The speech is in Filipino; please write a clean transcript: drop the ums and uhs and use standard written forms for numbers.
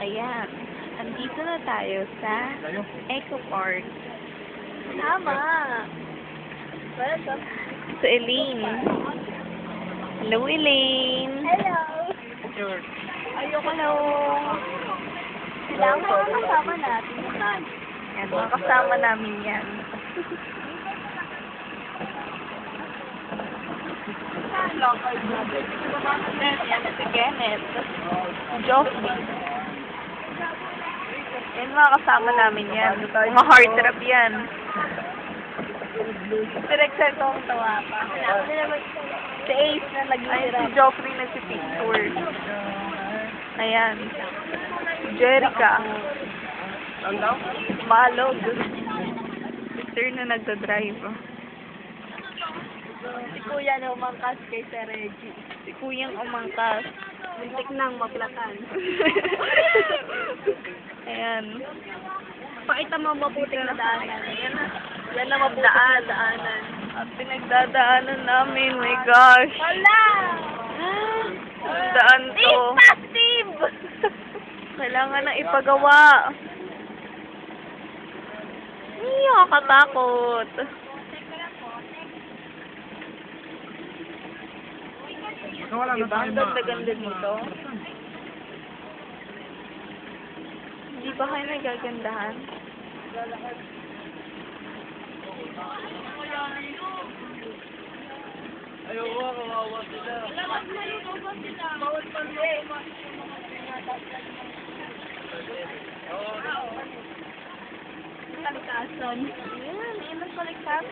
Ayan. Andito na tayo sa Eco Park. Tama. Welcome. Sa Elaine. Hello, Elaine. Hello. Ayoko na. Kailangan mga kasama natin. Yan, mga kasama namin yan. Yan si Kenneth. Si Joffrey. Yan, mga kasama namin yan. Mga heartthrob yan. Si Rexel ko ang tawa pa. Si Ace na Ay, si Joffrey na si Picture. Ayan. Si Jerica. Malog. Victor na nagdadrive. Si Kuya na umangkas kay Sir Reggie. Si Kuyang umangkas. Muntik nang maplakan. Ayan. Pakita mo mabuting na daanan. Yan na mabuting Daan. na daanan. Ang pinagdadaanan namin, my gosh. Wala! Ang daan to. Passive! Kailangan na ipagawa. Hindi nakakatakot. Diba? Ang ganda-ganda nito. Hindi ba kayo nagagandahan? Ayoko, kawawa sila. Bawal pa rin. Kalikasan. Ayan, ilang kalikasan.